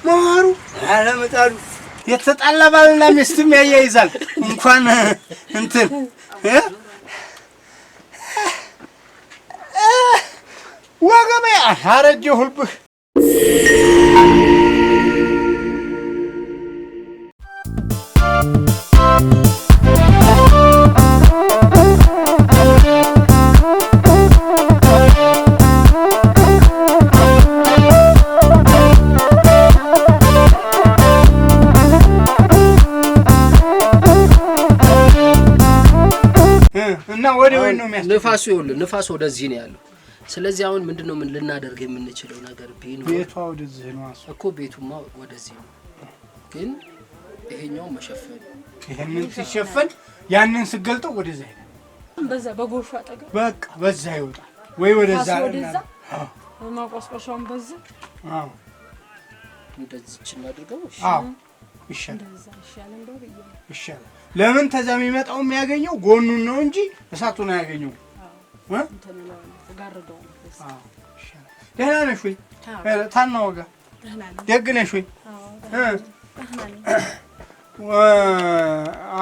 ማሩ አለመጣሉ የተጣላ ባልና ሚስትም ያያይዛል እንኳን እንትን ወገቤ አረጀሁልብህ እና ወደ ወይ ነው የሚያስ ንፋሱ ይኸውልህ ንፋሱ ወደዚህ ነው ያለው ስለዚህ አሁን ምንድነው ምን ልናደርግ የምንችለው ነገር ቢኖር ቤቷ ወደዚህ ነው እኮ ቤቱማ ወደዚህ ነው ግን ይሄኛው መሸፈን ይሄንን ሲሸፈን ያንን ስገልጠው ወደዚህ አይደል በዛ በጎርፋ አጠገብ በቃ በዛ ይወጣል ወይ ወደዛ አዎ ማቆስቆሻውን በዛ አዎ እንደዚህ እናድርገው አዎ ይሻላል ለምን ተዛም ይመጣው የሚያገኘው ጎኑን ነው እንጂ እሳቱን አያገኘው እንተነለው ተጋርደው አዎ ይሻላል ደህና ነሽ ወይ ታናወጋ ደህና ነኝ ደግ ነሽ ወይ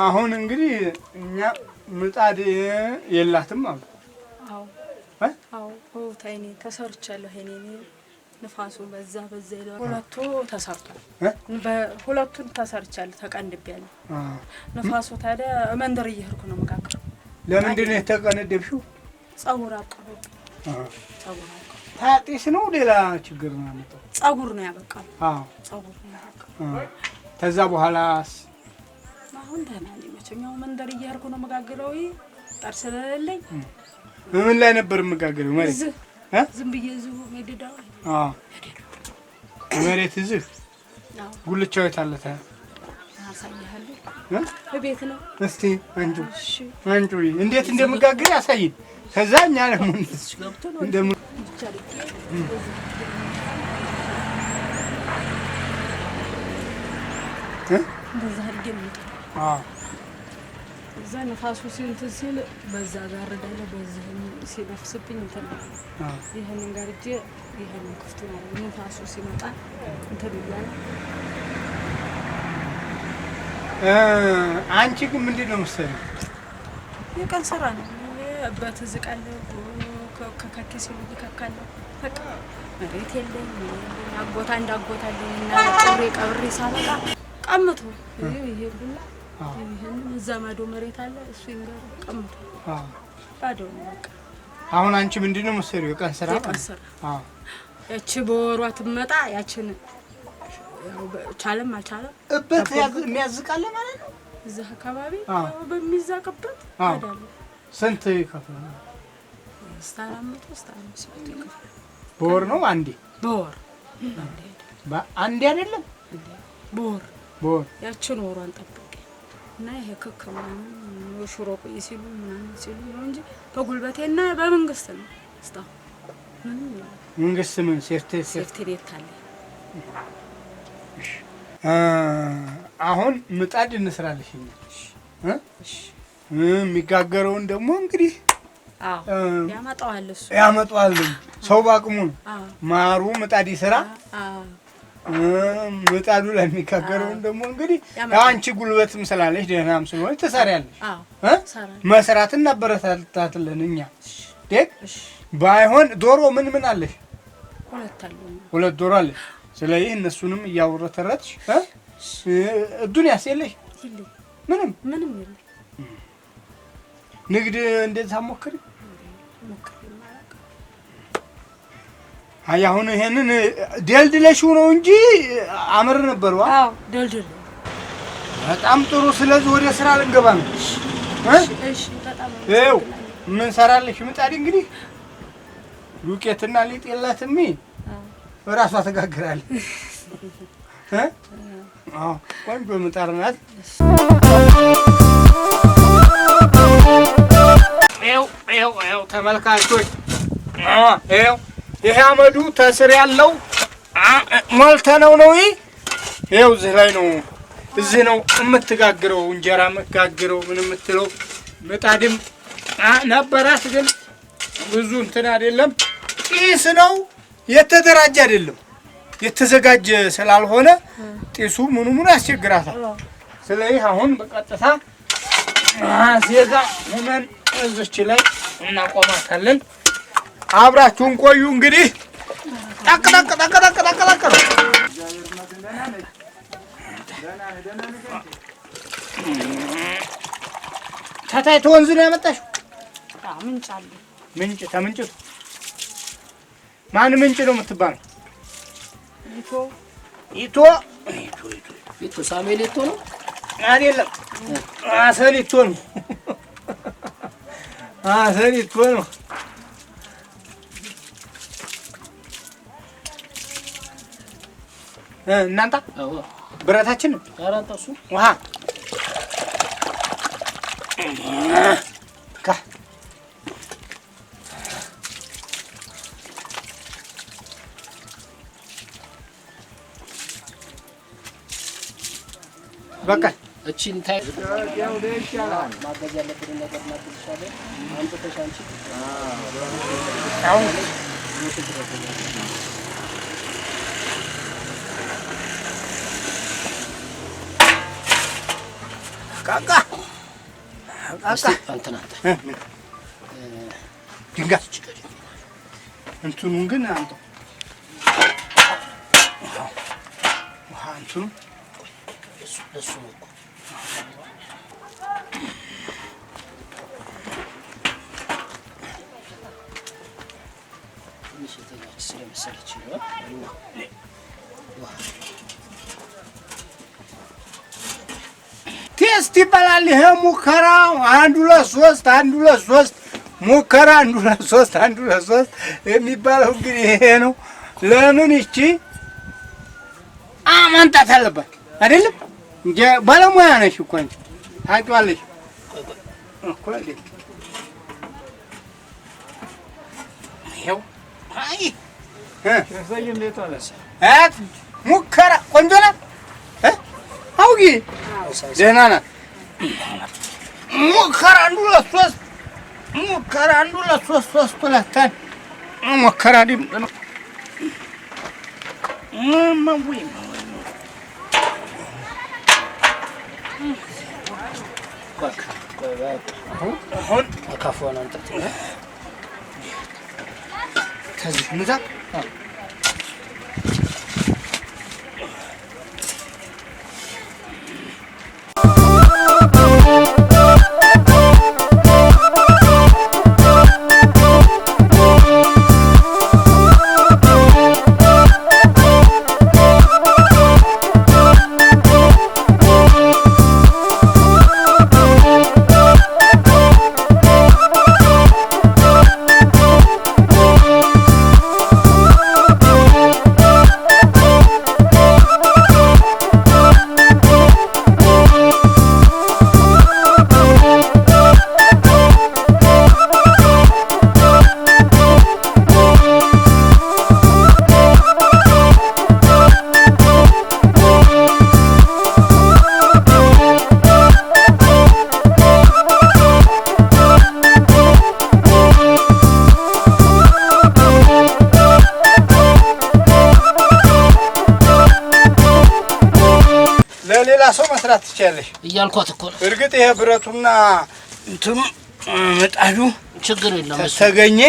አሁን እንግዲህ እኛ ምጣድ የላትም አሉ አዎ ታይኔ ተሰርቻለሁ እኔ ንፋሱ በዛ ይለው ሁለቱ ተሰርቷል በሁለቱን ተሰርቻለሁ ተቀንድቤያለሁ ንፋሱ ታዲያ መንደር እየሄድኩ ነው መካከል ለምንድን ነው የተቀነደብሽው ጸጉር አቀበ ታጢስ ነው ሌላ ችግር ነው ያመጣው ጸጉር ነው ያበቃው ጸጉር ነው ያበቃው ከዛ በኋላስ አሁን ደህና ነኝ መቼኛው መንደር እየሄድኩ ነው መጋገለው ጠርስ ስለሌለኝ ምን ላይ ነበር መጋገለው ማለት ዝም ብዬ እዚሁ ሜዳው መሬት እዚህ ጉልቻው የታለታ አሳይሃለሁ በቤት ነው እስቲ አንጁ እንዴት እንደምጋገር ያሳይን ከዛኛ ለምን እንደም እንደዛ አድርገን እዛ ንፋሱ ሲል በዛ ጋር ዳለ በዚህ ሲነፍስብኝ እንትን ይሄንን ጋር እጄ ይሄንን ክፍት ነው ንፋሱ ሲመጣ እንትን ይላል አንቺ ግን ምንድነው መሰለኝ የቀን ስራ ነው በትዝቃለሁ ከከከ ሲሉ ይከካለሁ በቃ መሬት የለኝ አጎታ እንዳጎታለኝ እና ጥሬ ቀብሬ ሳበቃ ቀምቶ ይሄ ሁላ ይሄን ዘማዶ መሬት አለ እሱ ይንገር ቀምቶ ባዶ ነው በቃ አሁን አንቺ ምንድነው መሰሪው የቀን ስራ ያቺ በወሯ ትመጣ ያችን ቻለም አልቻለም እበት የሚያዝቃለ ማለት ነው እዛ አካባቢ በሚዛቅበት አይደለም ስንት ይከፍላል ስታራምጥ ይከፍላል በወር ነው አንዴ በወር አንዴ አይደለም በወር ያችን ወሯን ጠብቀ እና ይሄ ከከማ ሽሮ ቆይ ሲሉ ነው እንጂ በጉልበቴና በመንግስት ነው ስታው መንግስት ምን ሴፍቲ ቤት አለ አሁን ምጣድ እንስራለሽ እሺ የሚጋገረውን ደግሞ እንግዲህ ያመጣዋል ሰው ባቅሙ ነው ማሩ ምጣድ ይስራ ምጣዱ ላይ የሚጋገረውን ደግሞ እንግዲህ አንቺ ጉልበትም ስላለሽ ደህናም ስለሆነ ትሰሪያለሽ መስራትን እናበረታታለን እኛ ደግ ባይሆን ዶሮ ምን አለሽ ሁለት ዶሮ አለሽ ስለዚህ እነሱንም እያወረተረትሽ ዱንያስ የለሽ ምንም የለም ንግድ እንደዛ ሞክሪ አሁን ይሄንን ደልድለሽው ነው እንጂ አመር ነበር አዎ ደልድል በጣም ጥሩ ስለዚህ ወደ ስራ ልንገባ ነው እሺ በጣም ምን ሰራለሽ ምጣድ እንግዲህ ዱቄትና ሊጥ የላትም ራሷ ተጋግራለች ቆንጆ ምጣድ ናት ይኸው ተመልካቾች ይሄ አመዱ ተስር ያለው ሞልተነው ነው ይኸው እዚህ ላይ ነው እዚህ ነው የምትጋግረው እንጀራ የምትጋግረው ምን የምትለው ምጣድም ነበራት ግን ብዙ እንትን አይደለም ቂስ ነው የተደራጀ አይደለም የተዘጋጀ ስላልሆነ ጢሱ ምኑ ያስቸግራታል። ስለዚህ አሁን በቀጥታ ዜጋ ሆነን እዚች ላይ እናቆማታለን። አብራችሁን ቆዩ። እንግዲህ ጠቅ ታታይቶ ወንዝ ነው ያመጣሽው? ምንጭ አለ። ምንጭ ተምንጭቱ ማን ምንጭ ነው የምትባለው? ኢቶ ሳሙኤል ኢቶ ነው አይደለም፣ አሰኒቶ ነው። አሰኒቶ ነው። እናንተ ብረታችን አራንተሱ ውሃ በቃ እቺን ታይ ያው ለይሻላል ማገዝ ያለብን ነገር ማገዝሻለን። አንተ ተሻንቺ አሁን ቃቃ አንተና ድንጋይ እንትኑን ግን አንተ ውሃ እንትኑ እሱ ነው እኮ ትንሽ የተኛች ስለመሰለች ነው። ቴስት ይባላል ይሄ ሙከራ። 1 2 3 ሙከራ 1 2 3 የሚባለው እንግዲህ ይሄ ነው። ለምን እቺ ማምጣት አለባት አይደለም? እንጂ ባለሙያ ነሽ እኮ አንቺ ታውቂዋለሽ እኮ አይደል? ይኸው አይ ሙከራ ቆንጆ ናት። አውጊ ደህና ናት። ሙከራ 1 2 3 ሙከራ 1 2 3 ሁለታን ሙከራ ድምፅ ነው። አሁን አካፋውን አንጠት ከዚህ ንዛ ሌላ ሰው መስራት ትችያለሽ እያልኳት እኮ ነው። እርግጥ ይሄ ብረቱና እንትኑ ምጣዱ ችግር የለም ተገኘ፣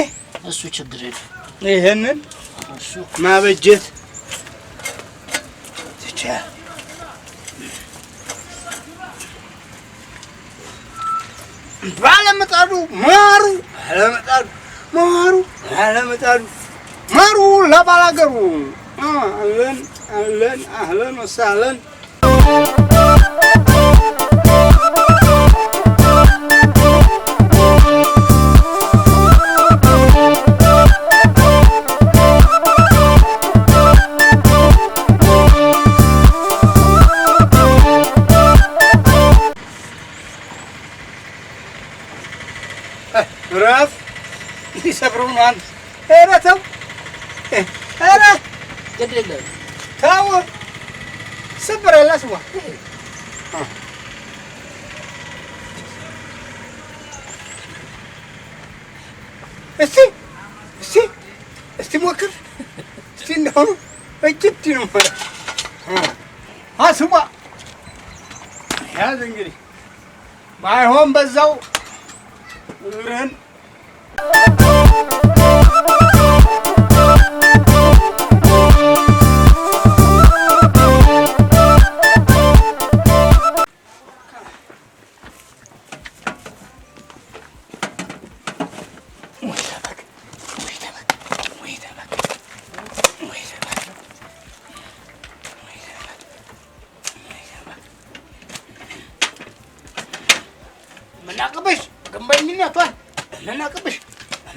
እሱ ችግር የለም። ይሄንን እሱ ማበጀት ትችያለሽ። ባለምጣዱ ማሩ ማሩ ለባላገሩ አህለን ወሰህለን رف يسبرون عن هنا تو هنا قدر تو سبر الأسوأ استي موكر استي إنه እጅት ነው አስቧ ያዝ እንግዲህ ባይሆን በዛው እግርህን ምናቅብሽ ግንበኝነቷን ምናቅብሽ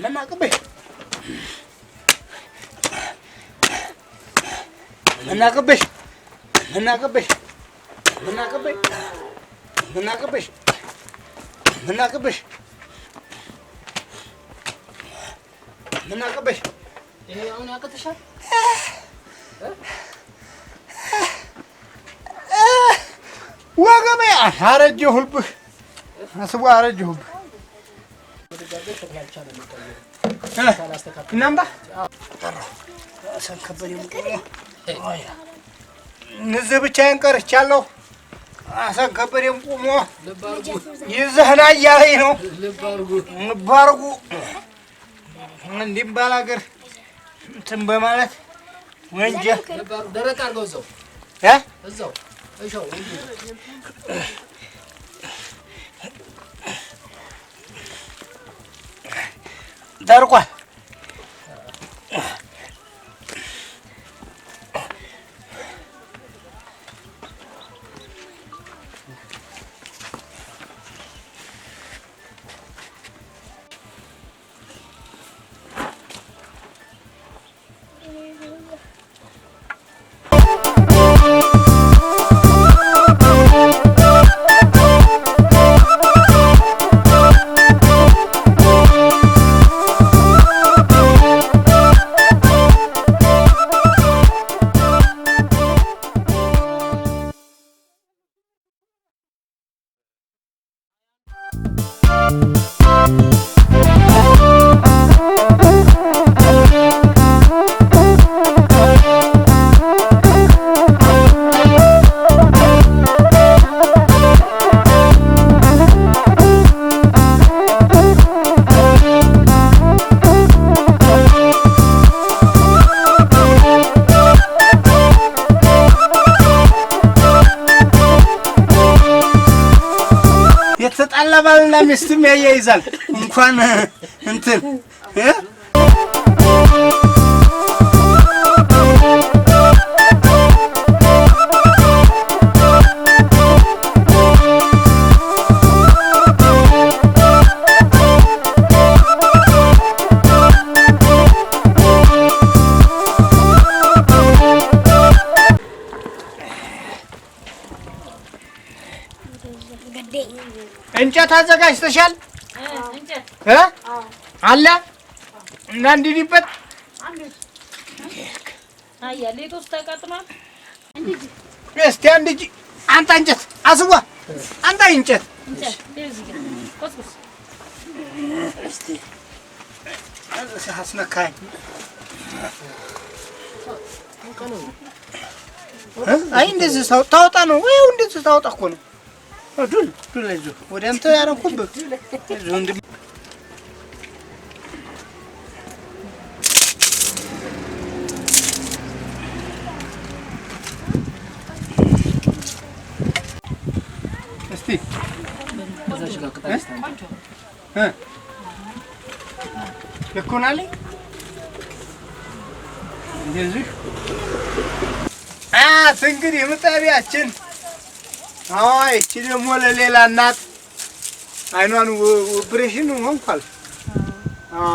ምናቅብሽ ምናቅብሽ ምናቅብሽ ምናቅብሽ ምናቅብሽ ምናቅብሽ ምናቅብሽ ይሄ አሁን ያቅትሻል ወገቤ አረጀሁብህ አስቡ አረጀሁብህ እናምጣ ሰንከበል የምቆሞ እነዚህ ብቻዬን ቀርቻለሁ። አሰንከበል የምቆሞ ይዘህና እያለኝ ነው። ልብ አድርጉ እንዲህ ባል ሀገር እንትን በማለት ወንጀል ደረቅ አድርገው እዛው እሻው ደርቋል። የተጣላ ባልና ሚስትም ያያይዛል እንኳን እንትን እንጨት አዘጋጅተሻል? እንጨት አለ እና እንዲዲበት አያለ የተወስተ ተቃጥሏል። እስቲ አንድ እጅ አንተ እንጨት አስቧ አንተ እንጨት ለዚህ ጋር ቆስቆስ እስቲ አስነካኝ አይ እንደዚህ ታውጣ ነው ወይ እንደዚህ ታውጣ እኮ ነው ዱል አይዞህ ወደ አንተ ያረኩብህ ወንድም እስቲ እዛሽ ጋር ቅጣት ይኮናል እንደዚህ እንግዲህ ምጣቢያችን አይ እቺ ደግሞ ለሌላ እናት አይኗን ኦፕሬሽን ሆንኳል።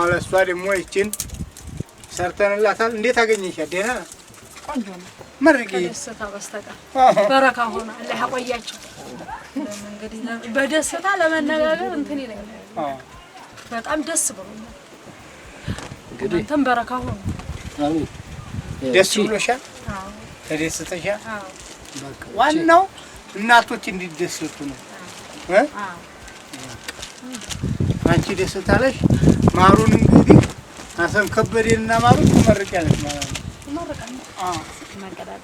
ለእሷ ደግሞ ይችን ሰርተንላታል። እንዴት አገኘሻት? ደህና ቆንጆ ነው። መርቂ ደስታ በስተቀር በረካ ሆነ አላህ ያቆያቸው። እንግዲህ በደስታ ለመነጋገር እንትን ይለኛል። በጣም ደስ ብሎኛል። እንግዲህ እንትን በረካ ሆነ። አሜን። ደስ ብሎሻል? አዎ። ተደስተሻል? አዎ። በቃ ዋናው እናቶች እንዲደሰቱ ነው። አዎ። አንቺ ደስታለሽ። ማሩን እንግዲህ አሰን ከበደና ማሩን ትመርቂያለሽ ማለት ነው። መረቀን ማቀዳዳ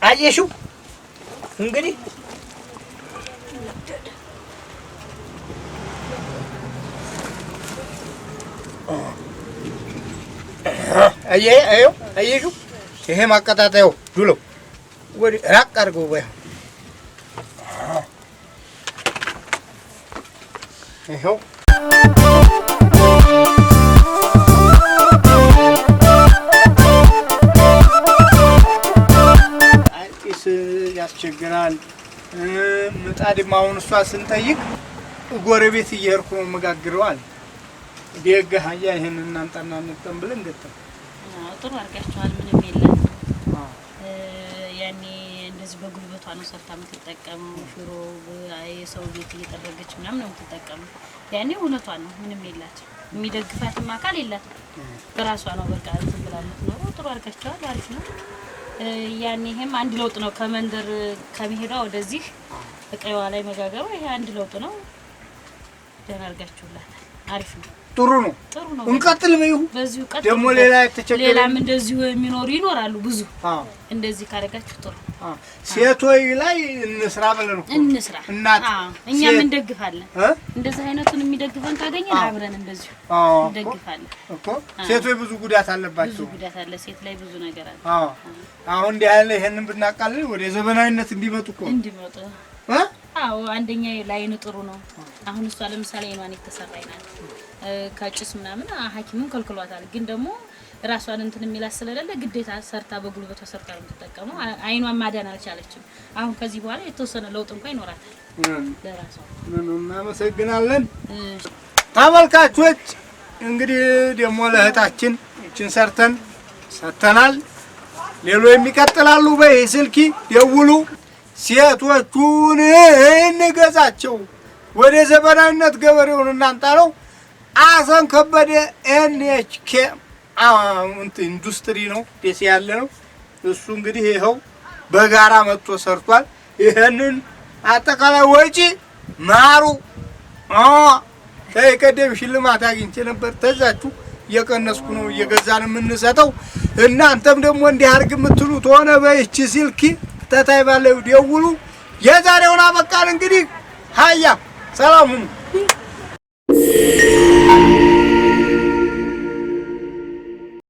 አየሽው እንግዲህ አየሽው ይሄ ማቀጣጠያው ዱሎ ወዲ ራቅ አድርገው ባይ ይሄው አይስ ያስቸግራል። ምጣድም አሁን እሷ ስንጠይቅ ጎረቤት እየሄድኩ ነው መጋግረዋል። ቢገህ አያ ይሄን እናንጣና እንጠም ብለን ገጠም ጥሩ አድርጋችኋል። ምንም የለም። ያኔ እንደዚህ በጉልበቷ ነው ሰርታ የምትጠቀመው። ሽሮ የሰው ቤት እየጠረገች ምናምን ነው የምትጠቀመው። ያኔ እውነቷን ነው። ምንም የላትም። የሚደግፋትም አካል የላትም። በራሷ ነው በቃ እንትን ብላ የምትኖረው። ጥሩ አድርጋችኋል። አሪፍ ነው። ያኔ ይሄም አንድ ለውጥ ነው። ከመንደር ከመሄዷ ወደዚህ እቀይዋ ላይ መጋገሯ ይሄ አንድ ለውጥ ነው። ደህና አድርጋችሁላታል። አሪፍ ነው። ጥሩ ነው። እንቀጥል በይሁ በዚሁ ቀጥል። ደግሞ ሌላም እንደዚሁ የሚኖሩ ይኖራሉ ብዙ። እንደዚህ ካረጋችሁ ጥሩ። ሴቶይ ላይ እንስራ ብለን ነው እንስራ። እናት እኛም እንደግፋለን። እንደዚህ አይነቱን የሚደግፈን ካገኘን አብረን እንደዚሁ እንደግፋለን እኮ። ሴቶይ ብዙ ጉዳት አለባቸው። ብዙ ጉዳት አለ። ሴት ላይ ብዙ ነገር አለ። አሁን እንዲህ ያለ ይሄንን ብናቃልል ወደ ዘመናዊነት እንዲመጡ እኮ እንዲመጡ። አዎ አንደኛ ላይን ጥሩ ነው። አሁን እሷ ለምሳሌ አይኗን የተሰራይ ናት። ከጭስ ምናምን ሐኪሙን ከልክሏታል። ግን ደግሞ ራሷን እንትን የሚላት ስለሌለ ግዴታ ሰርታ በጉልበቷ ሰርታ ነው የምትጠቀመው። አይኗን ማዳን አልቻለችም። አሁን ከዚህ በኋላ የተወሰነ ለውጥ እንኳን ይኖራታል ለራሷ። እናመሰግናለን። ተመልካቾች እንግዲህ ደግሞ ለእህታችን እችን ሰርተን ሰተናል። ሌሎ የሚቀጥላሉ። በስልኪ ደውሉ። ሴቶቹን እንገዛቸው። ወደ ዘመናዊነት ገበሬውን እናንጣ ነው። አሰን ከበደ ኤንኤችኬ ኢንዱስትሪ ነው ደስ ያለ ነው እሱ። እንግዲህ ይኸው በጋራ መጥቶ ሰርቷል። ይሄንን አጠቃላይ ወጪ ማሩ ከቀደም ሽልማት አግኝቼ ነበር። ተዛችሁ እየቀነስኩ ነው እየገዛን የምንሰጠው። እናንተም ደግሞ እንዲህ አድርግ የምትሉት ሆነ በይቺ ስልክ ተታይ ባለው ደውሉ። የዛሬውን አበቃን። እንግዲህ ሀያ ሰላም ሁኑ።